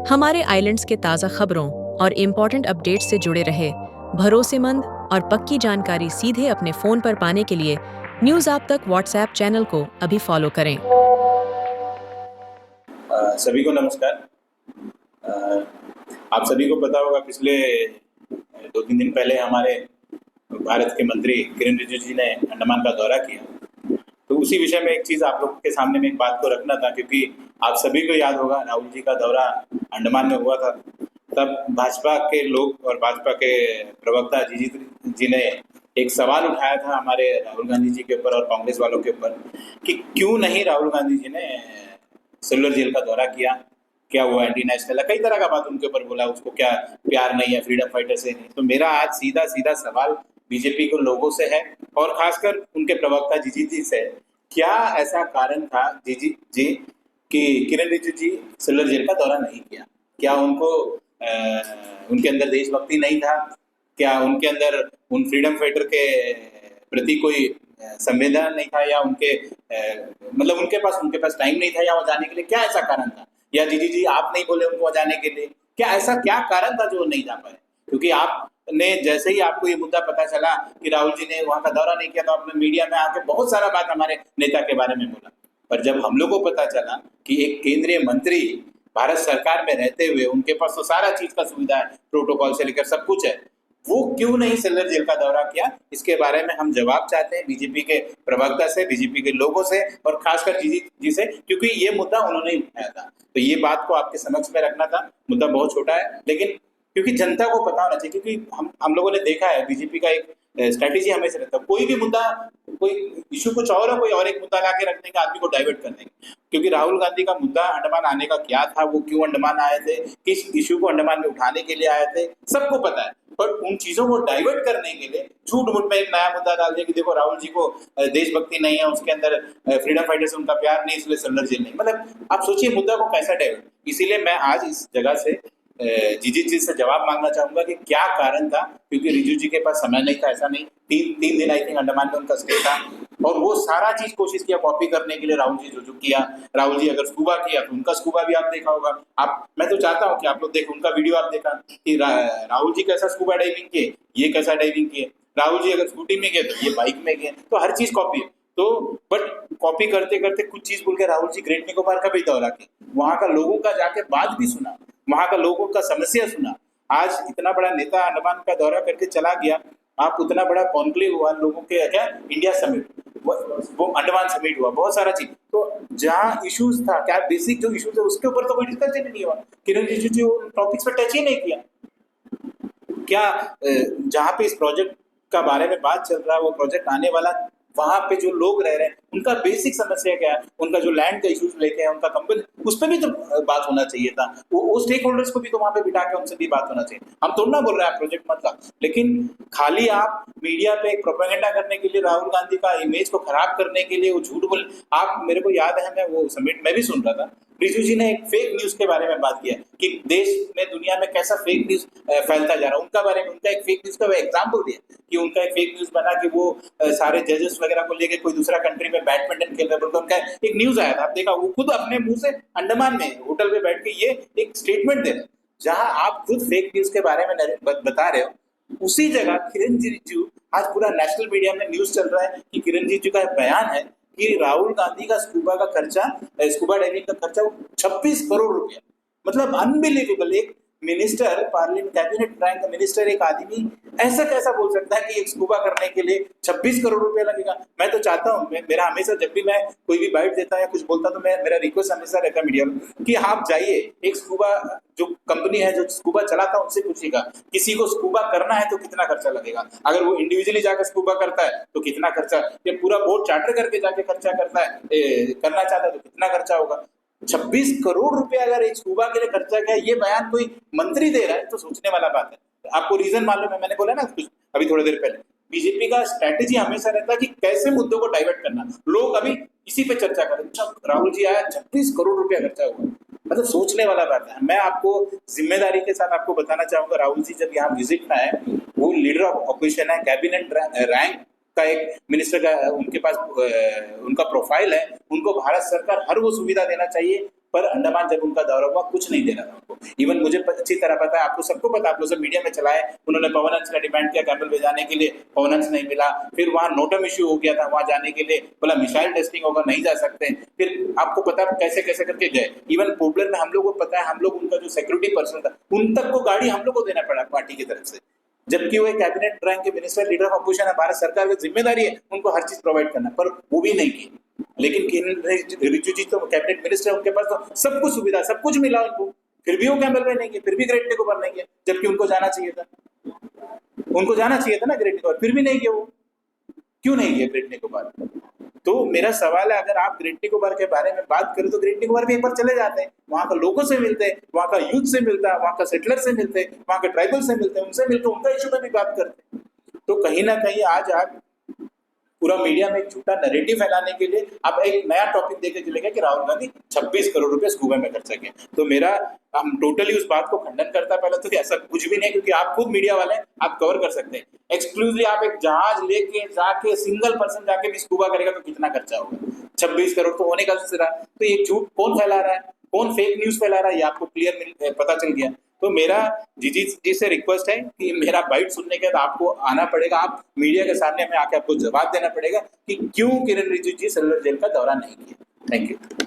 हमारे आइलैंड्स के ताज़ा खबरों और इम्पोर्टेंट अपडेट्स से जुड़े रहे भरोसेमंद और पक्की जानकारी सीधे अपने फ़ोन पर पाने के लिए न्यूज़ आप तक व्हाट्सएप चैनल को अभी फॉलो करें। सभी को नमस्कार। आप सभी को पता होगा पिछले 2-3 दिन पहले हमारे भारत के मंत्री किरेन रिजिजू जी ने अंडमान का दौरा किया। तो उसी विषय में एक चीज़ आप लोग के सामने में एक बात को रखना था, क्योंकि आप सभी को याद होगा राहुल जी का दौरा अंडमान में हुआ था। तब भाजपा के लोग और भाजपा के प्रवक्ता जी ने एक सवाल उठाया था हमारे राहुल गांधी जी के ऊपर और कांग्रेस वालों के ऊपर कि क्यों नहीं राहुल गांधी जी ने सिल्वर जेल का दौरा किया, क्या वो एंटी नेशनल है, कई तरह का बात उनके ऊपर बोला, उसको क्या प्यार नहीं है फ्रीडम फाइटर से नहीं। तो मेरा आज सीधा सीधा सवाल बीजेपी के लोगों से है और खासकर उनके प्रवक्ता जीजी जी से, क्या ऐसा कारण था जीजी जी कि Kiren Rijiju G silver jail का दौरा नहीं किया? क्या उनके अंदर देशभक्ति नहीं था? क्या उनके अंदर उन फ्रीडम फाइटर के प्रति कोई संवेदना नहीं था, या मतलब उनके पास टाइम नहीं था या वहाँ जाने के लिए? क्या ऐसा कारण था? या दीदी जी आप नहीं बोले उनको वहाँ जाने के लिए? ऐसा क्या कारण था जो वो नहीं जा पाए? क्योंकि आपने जैसे ही आपको ये मुद्दा पता चला कि राहुल जी ने वहाँ का दौरा नहीं किया, तो आपने मीडिया में आके बहुत सारा बात हमारे नेता के बारे में बोला। पर जब हम लोग को पता चला कि एक केंद्रीय मंत्री भारत सरकार में रहते हुए उनके पास तो सारा चीज का सुविधा है, प्रोटोकॉल से लेकर सब कुछ है, वो क्यों नहीं सिल्वर जेल का दौरा किया? इसके बारे में हम जवाब चाहते हैं बीजेपी के प्रवक्ता से, बीजेपी के लोगों से और खासकर जीजी जी से, क्योंकि ये मुद्दा उन्होंने ही उठाया था। तो ये बात को आपके समक्ष में रखना था। मुद्दा बहुत छोटा है, लेकिन क्योंकि जनता को पता होना चाहिए, क्योंकि हम लोगों ने देखा है बीजेपी का एक स्ट्रैटेजी हमेशा रहता है, कोई भी मुद्दा, कोई इशू कुछ और है, कोई और एक मुद्दा लाके रख देंगे, आदमी को डाइवर्ट कर देंगे। क्योंकि राहुल गांधी का मुद्दा अंडमान आने का क्या था, वो क्यों अंडमान आए थे, किस इशू को अंडमान में उठाने के लिए आए थे, सबको पता है। पर उन चीजों को डाइवर्ट करने के लिए झूठ मूठ में एक नया मुद्दा डाल दिया कि देखो राहुल जी को देशभक्ति नहीं है, उसके अंदर फ्रीडम फाइटर से उनका प्यार नहीं, इसलिए सिल्वर जेल नहीं। मतलब आप सोचिए मुद्दा को कैसा डाइवर्ट। इसीलिए मैं आज इस जगह से जीजी जी से जवाब मांगना चाहूंगा कि क्या कारण था, क्योंकि रिजिजू जी के पास समय नहीं था, ऐसा नहीं, तीन दिन आई थिंक अंडमान में उनका स्टे था और वो सारा चीज कोशिश किया कॉपी करने के लिए। राहुल जी जो किया, राहुल जी अगर स्कूबा किया तो उनका स्कूबा भी आप देखा होगा। मैं तो चाहता हूँ कि आप लोग देखें, उनका वीडियो आप देखा कि राहुल जी कैसा स्कूबा डाइविंग किए, ये कैसा डाइविंग किए, राहुल जी अगर स्कूटी में गए तो ये बाइक में गए, तो हर चीज कॉपी है। तो बट कॉपी करते करते कुछ चीज बोल के राहुल जी ग्रेट निकोबार का भी दौरा किया, वहां का लोगों का जाके बात भी सुना, वहां का लोगों का समस्या सुना। आज इतना बड़ा नेता अंडमान का दौरा करके चला गया, आप उतना बड़ा कॉन्क्लेव हुआ लोगों के, क्या इंडिया समिट, वो अंडमान समिट हुआ, बहुत सारा चीज। तो जहाँ इश्यूज था, क्या बेसिक जो इश्यूज है उसके ऊपर तो कोई डिस्कशन नहीं हुआ, किरण रिजिजू टॉपिक्स पे टच ही नहीं किया। क्या जहाँ पे इस प्रोजेक्ट का बारे में बात चल रहा है, वो प्रोजेक्ट आने वाला, वहां पे जो लोग रह रहे हैं उनका बेसिक समस्या क्या है, उनका जो लैंड का इश्यूज लेके है, उनका कंपनी, उस पर भी तो बात होना चाहिए था। वो स्टेक होल्डर्स को भी तो वहां पे बिठा के उनसे भी बात होना चाहिए। हम थोड़ा ना बोल रहे हैं प्रोजेक्ट मत का, लेकिन खाली आप मीडिया पे एक प्रोपेगेंडा करने के लिए, राहुल गांधी का इमेज को खराब करने के लिए वो झूठ बोल। आप, मेरे को याद है, मैं वो समिट में भी सुन रहा था, रिजिजू जी ने एक फेक न्यूज के बारे में बात किया कि देश में, दुनिया में कैसा फेक न्यूज फैलता जा रहा है, उनका बारे में उनका एक फेक न्यूज का एग्जाम्पल दिया कि उनका एक फेक न्यूज बना कि वो सारे जजेस वगैरह को लेके कोई दूसरा कंट्री में बैडमिंटन खेल रहे, बोलकर उनका एक न्यूज आया था। आप देखा, वो खुद अपने मुंह से अंडमान में होटल पे बैठ के ये एक स्टेटमेंट दे रहे, जहां आप खुद फेक न्यूज के बारे में बता रहे हो, उसी जगह किरण रिजिजू, आज पूरा नेशनल मीडिया में न्यूज चल रहा है कि किरण रिजिजू का बयान है कि राहुल गांधी का स्कूबा का खर्चा, स्कूबा डाइविंग का खर्चा 26 करोड़ रुपया। मतलब अनबिलीवेबल। एक मिनिस्टर, पार्लियामेंट कैबिनेट रैंक का मिनिस्टर, एक आदमी ऐसा कैसा बोल सकता है कि एक स्कूबा करने के लिए 26 करोड़ रुपया लगेगा? मैं तो चाहता हूँ, मेरा हमेशा जब भी मैं कोई भी बाइट देता या कुछ बोलता, तो मेरा रिक्वेस्ट हमेशा रहता है मीडिया में कि आप जाइए, एक स्कूबा जो कंपनी है जो स्कूबा चलाता है उनसे पूछिएगा, किसी को स्कूबा करना है तो कितना खर्चा लगेगा, अगर वो इंडिविजुअली जाकर स्कूबा करता है तो कितना खर्चा, या पूरा बोट चार्टर करके जाके खर्चा करता है, करना चाहता है तो कितना खर्चा होगा। 26 करोड़ रुपया अगर एक स्कूबा के लिए खर्चा किया, ये बयान कोई मंत्री दे रहा है तो सोचने वाला बात है। आपको रीजन मालूम है, मैंने बोला ना कुछ अभी थोड़ी देर पहले, बीजेपी का स्ट्रैटेजी हमेशा रहता है कि कैसे मुद्दों को डाइवर्ट करना। लोग अभी इसी पे चर्चा करें, राहुल जी आया, 26 करोड़ रुपया खर्चा हुआ, मतलब सोचने वाला बात है। मैं आपको जिम्मेदारी के साथ आपको बताना चाहूंगा, राहुल जी जब यहाँ विजिट में आए, वो लीडर ऑफ ऑपोजिशन है, कैबिनेट रैंक का एक मिनिस्टर का उनके पास उनका प्रोफाइल है, उनको भारत सरकार हर वो सुविधा देना चाहिए पर अंडमान जब उनका दौरा हुआ कुछ नहीं देना था उनको। इवन मुझे अच्छी तरह पता है, आपको सबको पता, आप लोग सब मीडिया में चलाए, उन्होंने पवन हंस का डिमांड किया कैंपल में जाने के लिए, पवन हंस नहीं मिला। फिर वहाँ नोटम इश्यू हो गया था वहाँ जाने के लिए, बोला मिसाइल टेस्टिंग होगा, नहीं जा सकते। फिर आपको पता है कैसे कैसे करके गए। इवन पोर्टलर में हम लोग को पता है, हम लोग उनका जो सिक्योरिटी पर्सन था उन तक को गाड़ी हम लोग को देना पड़ा पार्टी की तरफ से, जबकि वो कैबिनेट रैंक के मिनिस्टर, लीडर ऑफ अपोजिशन है, भारत सरकार की जिम्मेदारी है उनको हर चीज प्रोवाइड करना, पर वो भी नहीं की। लेकिन किरण रिजिजू जी तो कैबिनेट मिनिस्टर, उनके पास तो सब कुछ सुविधा, सब कुछ मिला उनको, फिर भी वो कैंपल में नहीं गए, फिर भी ग्रेट टेकओवर नहीं किया, जबकि उनको जाना चाहिए था, उनको जाना चाहिए था ना ग्रेट टेकओवर, फिर भी नहीं किया। वो क्यों नहीं किया ग्रेट टेकओवर? तो मेरा सवाल है, अगर आप ग्रेट टेकओवर के बारे में बात करें तो ग्रेट टेकओवर भी एक बार चले जाते हैं, वहां का लोगों से मिलते हैं, वहां का यूथ से मिलता है, वहां का सेटलर से मिलते हैं, वहां के ट्राइबल से मिलते हैं, उनसे मिलकर उनका इशू में भी बात करते हैं। तो कहीं ना कहीं आज आप पूरा मीडिया में एक झूठा नैरेटिव फैलाने के लिए आप एक नया टॉपिक देके चलेगा कि राहुल गांधी 26 करोड़ रुपए स्कूबा में खर्च किए। तो मेरा हम टोटली उस बात को खंडन करता है पहले तो कि ऐसा कुछ भी नहीं है, क्योंकि आप खुद मीडिया वाले हैं, आप कवर कर सकते हैं। एक्सक्लूसिवली आप एक जहाज लेके जाके सिंगल पर्सन जाके भी स्कूबा करेगा तो कितना खर्चा होगा? 26 करोड़ तो होने का दूसरा। तो ये झूठ कौन फैला रहा है, कौन फेक न्यूज फैला रहा है, ये आपको क्लियर पता चल गया। तो मेरा जी से रिक्वेस्ट है कि मेरा बाइट सुनने के बाद आपको आना पड़ेगा, आप मीडिया के सामने हमें आके आपको जवाब देना पड़ेगा कि क्यों किरण रिजिजू जी सेलुलर जेल का दौरा नहीं किया। Thank you.